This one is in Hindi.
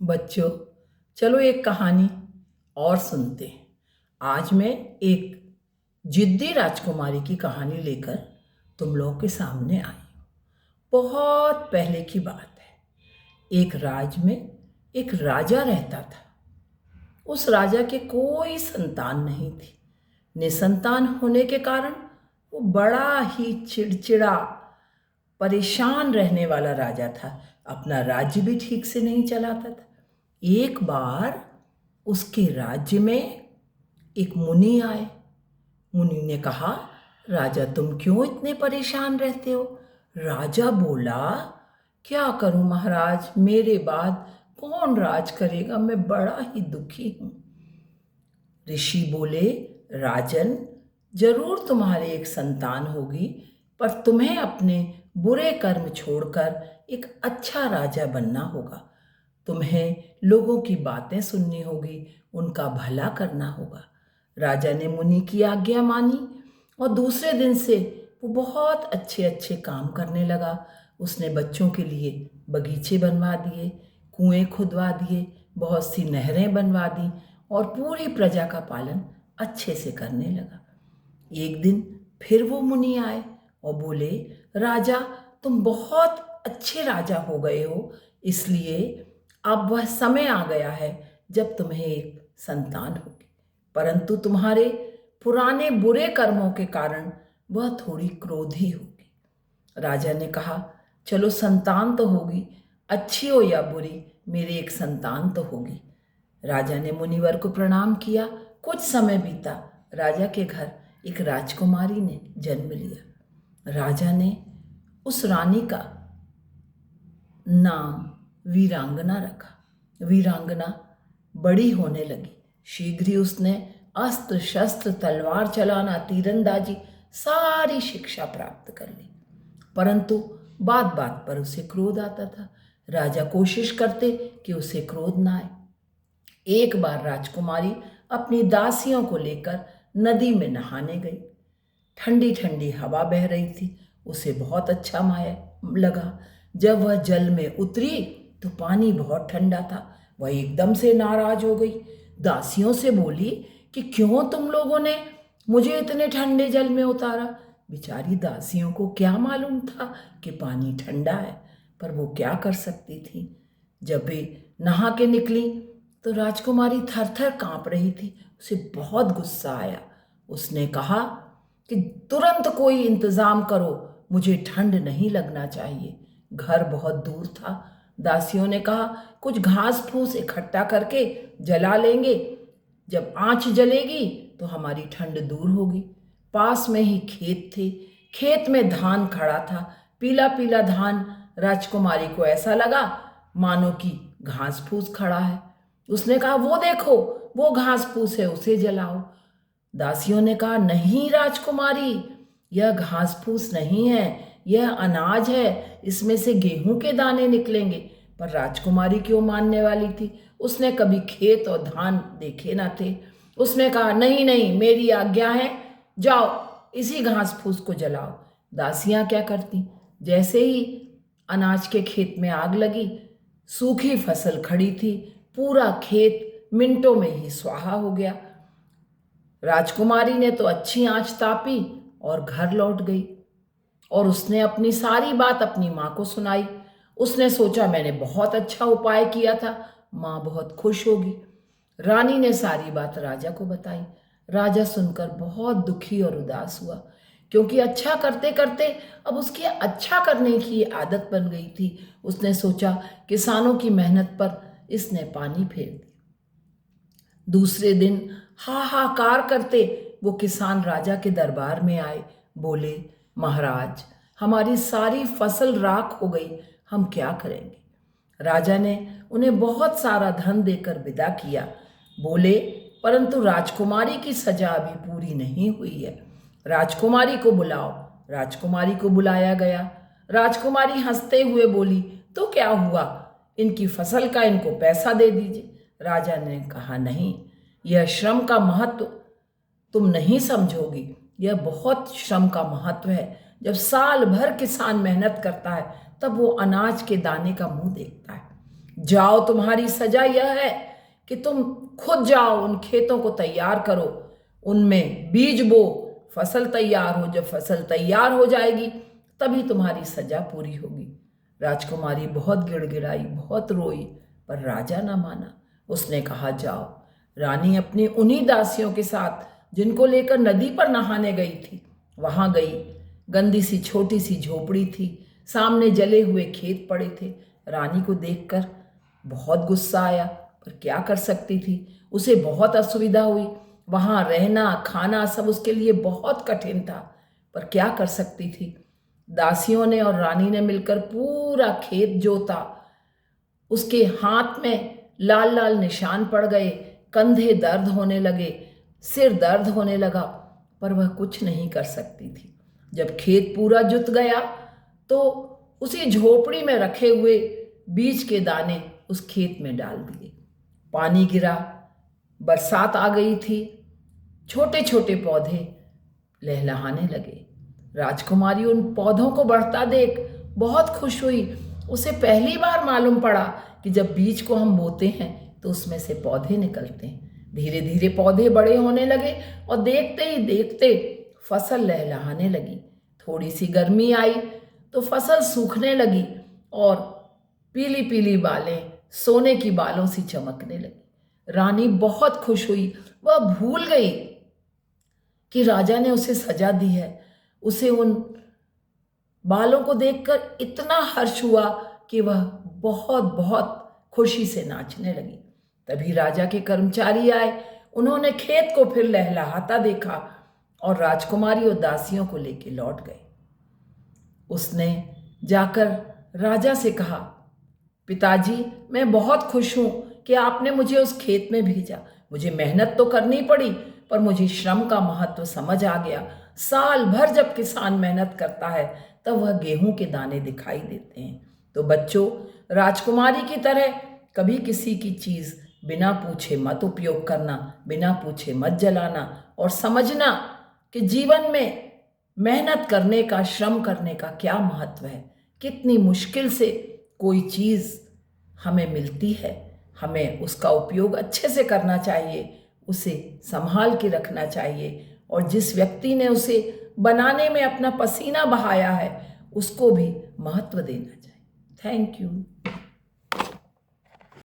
बच्चों, चलो एक कहानी और सुनते हैं। आज मैं एक जिद्दी राजकुमारी की कहानी लेकर तुम लोगों के सामने आई हूँ। बहुत पहले की बात है। एक राज में एक राजा रहता था। उस राजा के कोई संतान नहीं थी। निसंतान होने के कारण वो बड़ा ही चिड़चिड़ा, परेशान रहने वाला राजा था। अपना राज्य भी ठीक से नहीं चलाता था। एक बार उसके राज्य में एक मुनि आए। मुनि ने कहा, राजा तुम क्यों इतने परेशान रहते हो? राजा बोला, क्या करूं महाराज, मेरे बाद कौन राज करेगा, मैं बड़ा ही दुखी हूं। ऋषि बोले, राजन, जरूर तुम्हारे एक संतान होगी, पर तुम्हें अपने बुरे कर्म छोड़कर एक अच्छा राजा बनना होगा। तुम्हें लोगों की बातें सुननी होगी, उनका भला करना होगा। राजा ने मुनि की आज्ञा मानी और दूसरे दिन से वो बहुत अच्छे अच्छे काम करने लगा। उसने बच्चों के लिए बगीचे बनवा दिए, कुएं खुदवा दिए, बहुत सी नहरें बनवा दी और पूरी प्रजा का पालन अच्छे से करने लगा। एक दिन फिर वो मुनि आए और बोले, राजा तुम बहुत अच्छे राजा हो गए हो, इसलिए अब वह समय आ गया है जब तुम्हें एक संतान होगी, परंतु तुम्हारे पुराने बुरे कर्मों के कारण वह थोड़ी क्रोधी होगी। राजा ने कहा, चलो संतान तो होगी, अच्छी हो या बुरी, मेरी एक संतान तो होगी। राजा ने मुनिवर को प्रणाम किया। कुछ समय बीता। राजा के घर एक राजकुमारी ने जन्म लिया। राजा ने उस रानी का नाम वीरांगना रखा। वीरांगना बड़ी होने लगी। शीघ्र ही उसने अस्त्र शस्त्र, तलवार चलाना, तीरंदाजी सारी शिक्षा प्राप्त कर ली, परंतु बात बात पर उसे क्रोध आता था। राजा कोशिश करते कि उसे क्रोध ना आए। एक बार राजकुमारी अपनी दासियों को लेकर नदी में नहाने गई। ठंडी ठंडी हवा बह रही थी। उसे बहुत अच्छा माया लगा। जब वह जल में उतरी तो पानी बहुत ठंडा था। वह एकदम से नाराज हो गई। दासियों से बोली कि क्यों तुम लोगों ने मुझे इतने ठंडे जल में उतारा। बेचारी दासियों को क्या मालूम था कि पानी ठंडा है, पर वो क्या कर सकती थी। जब वे नहा के निकली तो राजकुमारी थर थर कांप रही थी। उसे बहुत गुस्सा आया। उसने कहा कि तुरंत कोई इंतजाम करो, मुझे ठंड नहीं लगना चाहिए। घर बहुत दूर था। दासियों ने कहा, कुछ घास फूस इकट्ठा करके जला लेंगे, जब आंच जलेगी तो हमारी ठंड दूर होगी। पास में ही खेत थे। खेत में धान खड़ा था, पीला पीला धान। राजकुमारी को ऐसा लगा मानो कि घास फूस खड़ा है। उसने कहा, वो देखो, वो घास फूस है, उसे जलाओ। दासियों ने कहा, नहीं राजकुमारी, यह घास फूस नहीं है, यह अनाज है, इसमें से गेहूं के दाने निकलेंगे। पर राजकुमारी क्यों मानने वाली थी? उसने कभी खेत और धान देखे ना थे। उसने कहा, नहीं नहीं, मेरी आज्ञा है, जाओ इसी घास फूस को जलाओ। दासियां क्या करती, जैसे ही अनाज के खेत में आग लगी, सूखी फसल खड़ी थी, पूरा खेत मिनटों में ही स्वाहा हो गया। राजकुमारी ने तो अच्छी आंच तापी और घर लौट गई और उसने अपनी सारी बात अपनी माँ को सुनाई। उसने सोचा, मैंने बहुत अच्छा उपाय किया था, माँ बहुत खुश होगी। रानी ने सारी बात राजा को बताई। राजा सुनकर बहुत दुखी और उदास हुआ, क्योंकि अच्छा करते करते अब उसकी अच्छा करने की आदत बन गई थी। उसने सोचा, किसानों की मेहनत पर इसने पानी फेर दिया। दूसरे दिन हाहाकार करते वो किसान राजा के दरबार में आए। बोले, महाराज, हमारी सारी फसल राख हो गई, हम क्या करेंगे? राजा ने उन्हें बहुत सारा धन देकर विदा किया। बोले, परंतु राजकुमारी की सजा अभी पूरी नहीं हुई है, राजकुमारी को बुलाओ। राजकुमारी को बुलाया गया। राजकुमारी हंसते हुए बोली, तो क्या हुआ, इनकी फसल का इनको पैसा दे दीजिए। राजा ने कहा, नहीं, यह श्रम का महत्व तुम नहीं समझोगी। यह बहुत श्रम का महत्व है। जब साल भर किसान मेहनत करता है तब वो अनाज के दाने का मुंह देखता है। जाओ, तुम्हारी सजा यह है कि तुम खुद जाओ, उन खेतों को तैयार करो, उनमें बीज बो, फसल तैयार हो। जब फसल तैयार हो जाएगी तभी तुम्हारी सजा पूरी होगी। राजकुमारी बहुत गिड़गिड़ाई, बहुत रोई, पर राजा ना माना। उसने कहा, जाओ। रानी अपनी उन्हीं दासियों के साथ जिनको लेकर नदी पर नहाने गई थी वहां गई। गंदी सी छोटी सी झोपड़ी थी, सामने जले हुए खेत पड़े थे। रानी को देखकर बहुत गुस्सा आया, पर क्या कर सकती थी। उसे बहुत असुविधा हुई, वहां रहना खाना सब उसके लिए बहुत कठिन था, पर क्या कर सकती थी। दासियों ने और रानी ने मिलकर पूरा खेत जोता। उसके हाथ में लाल लाल निशान पड़ गए, कंधे दर्द होने लगे, सिर दर्द होने लगा, पर वह कुछ नहीं कर सकती थी। जब खेत पूरा जुत गया तो उसी झोपड़ी में रखे हुए बीज के दाने उस खेत में डाल दिए। पानी गिरा, बरसात आ गई थी, छोटे छोटे पौधे लहलहाने लगे। राजकुमारी उन पौधों को बढ़ता देख बहुत खुश हुई। उसे पहली बार मालूम पड़ा कि जब बीज को हम बोते हैं तो उसमें से पौधे निकलते हैं। धीरे धीरे पौधे बड़े होने लगे और देखते ही देखते फसल लहलहाने लगी। थोड़ी सी गर्मी आई तो फसल सूखने लगी और पीली पीली बालें सोने की बालों सी चमकने लगी। रानी बहुत खुश हुई। वह भूल गई कि राजा ने उसे सजा दी है। उसे उन बालों को देखकर इतना हर्ष हुआ कि वह बहुत बहुत खुशी से नाचने लगी। तभी राजा के कर्मचारी आए। उन्होंने खेत को फिर लहलहाता देखा और राजकुमारी और दासियों को लेकर लौट गए। उसने जाकर राजा से कहा, पिताजी, मैं बहुत खुश हूं कि आपने मुझे उस खेत में भेजा। मुझे मेहनत तो करनी पड़ी, पर मुझे श्रम का महत्व समझ आ गया। साल भर जब किसान मेहनत करता है तब वह गेहूं के दाने दिखाई देते हैं। तो बच्चों, राजकुमारी की तरह कभी किसी की चीज बिना पूछे मत उपयोग करना, बिना पूछे मत जलाना, और समझना कि जीवन में मेहनत करने का, श्रम करने का क्या महत्व है। कितनी मुश्किल से कोई चीज हमें मिलती है, हमें उसका उपयोग अच्छे से करना चाहिए, उसे संभाल के रखना चाहिए, और जिस व्यक्ति ने उसे बनाने में अपना पसीना बहाया है उसको भी महत्व देना चाहिए। Thank you.